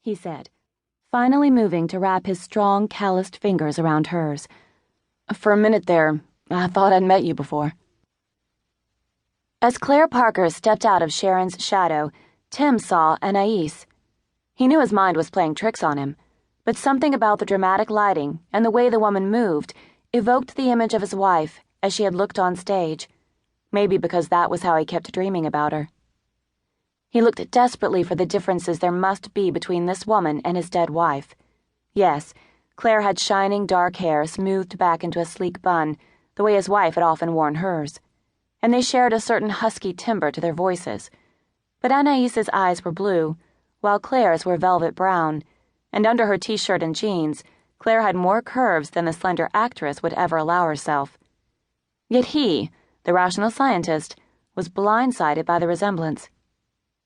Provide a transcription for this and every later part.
he said, finally moving to wrap his strong, calloused fingers around hers. For a minute there, I thought I'd met you before. As Claire Parker stepped out of Sharon's shadow, Tim saw Anais. He knew his mind was playing tricks on him, but something about the dramatic lighting and the way the woman moved evoked the image of his wife as she had looked on stage, maybe because that was how he kept dreaming about her. He looked desperately for the differences there must be between this woman and his dead wife. Yes, Claire had shining dark hair smoothed back into a sleek bun, the way his wife had often worn hers, and they shared a certain husky timbre to their voices. But Anaïs's eyes were blue, while Claire's were velvet brown, and under her t-shirt and jeans, Claire had more curves than the slender actress would ever allow herself. Yet he, the rational scientist, was blindsided by the resemblance.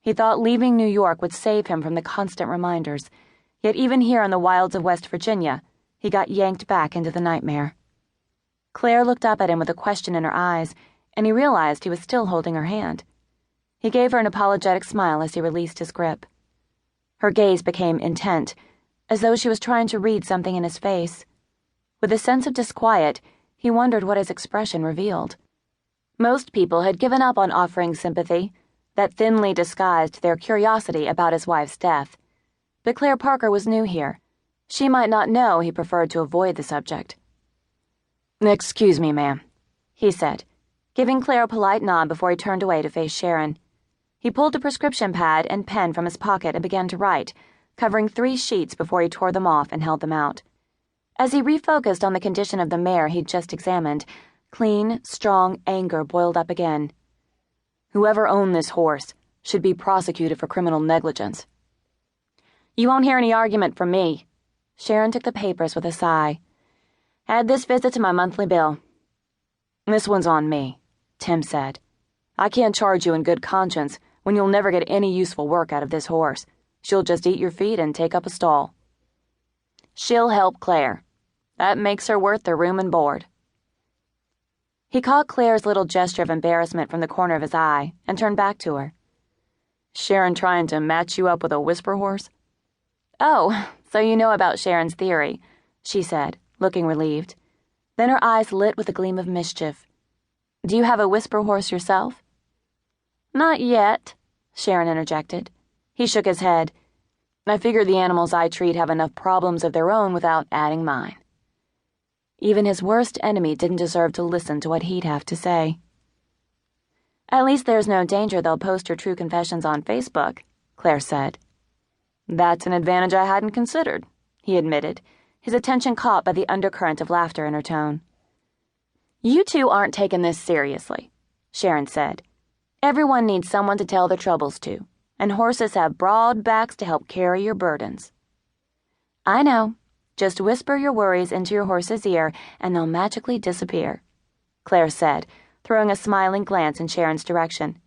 He thought leaving New York would save him from the constant reminders, yet even here in the wilds of West Virginia, he got yanked back into the nightmare. Claire looked up at him with a question in her eyes, and he realized he was still holding her hand. He gave her an apologetic smile as he released his grip. Her gaze became intent, as though she was trying to read something in his face. With a sense of disquiet, he wondered what his expression revealed. Most people had given up on offering sympathy that thinly disguised their curiosity about his wife's death. But Claire Parker was new here. She might not know he preferred to avoid the subject. "Excuse me, ma'am," he said, giving Claire a polite nod before he turned away to face Sharon. He pulled a prescription pad and pen from his pocket and began to write, covering 3 sheets before he tore them off and held them out. As he refocused on the condition of the mare he'd just examined, clean, strong anger boiled up again. Whoever owned this horse should be prosecuted for criminal negligence. "You won't hear any argument from me." Sharon took the papers with a sigh. "Add this visit to my monthly bill." "This one's on me," Tim said. "I can't charge you in good conscience when you'll never get any useful work out of this horse. She'll just eat your feet and take up a stall." "She'll help Claire. That makes her worth the room and board." He caught Claire's little gesture of embarrassment from the corner of his eye and turned back to her. "Sharon trying to match you up with a whisper horse?" "Oh, so you know about Sharon's theory," she said, looking relieved. Then her eyes lit with a gleam of mischief. "Do you have a whisper horse yourself?" "Not yet," Sharon interjected. He shook his head. "I figured the animals I treat have enough problems of their own without adding mine." Even his worst enemy didn't deserve to listen to what he'd have to say. "At least there's no danger they'll post your true confessions on Facebook," Claire said. "That's an advantage I hadn't considered," he admitted, his attention caught by the undercurrent of laughter in her tone. "You two aren't taking this seriously," Sharon said. "Everyone needs someone to tell their troubles to, and horses have broad backs to help carry your burdens." "I know. Just whisper your worries into your horse's ear, and they'll magically disappear," Claire said, throwing a smiling glance in Sharon's direction.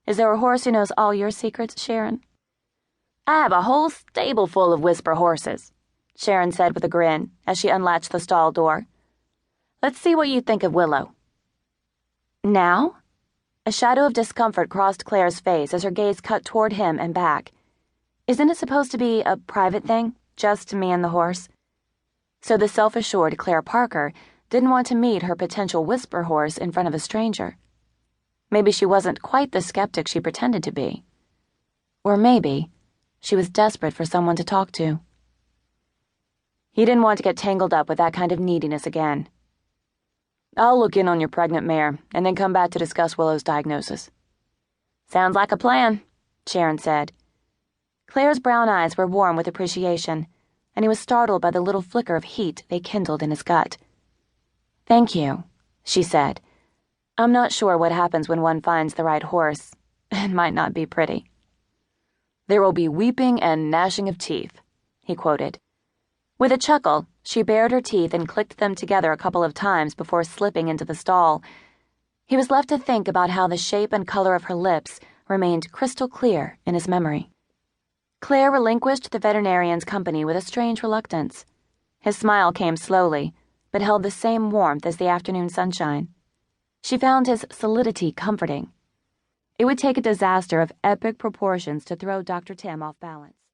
"Is there a horse who knows all your secrets, Sharon?" "I have a whole stable full of whisper horses," Sharon said with a grin as she unlatched the stall door. "Let's see what you think of Willow." "Now?" A shadow of discomfort crossed Claire's face as her gaze cut toward him and back. "Isn't it supposed to be a private thing, just me and the horse?" So the self-assured Claire Parker didn't want to meet her potential whisper horse in front of a stranger. Maybe she wasn't quite the skeptic she pretended to be. Or maybe she was desperate for someone to talk to. He didn't want to get tangled up with that kind of neediness again. "I'll look in on your pregnant mare and then come back to discuss Willow's diagnosis." "Sounds like a plan," Sharon said. Claire's brown eyes were warm with appreciation, and he was startled by the little flicker of heat they kindled in his gut. "Thank you," she said. "I'm not sure what happens when one finds the right horse. It might not be pretty." "There will be weeping and gnashing of teeth," he quoted. With a chuckle, she bared her teeth and clicked them together a couple of times before slipping into the stall. He was left to think about how the shape and color of her lips remained crystal clear in his memory. Claire relinquished the veterinarian's company with a strange reluctance. His smile came slowly, but held the same warmth as the afternoon sunshine. She found his solidity comforting. It would take a disaster of epic proportions to throw Dr. Tim off balance.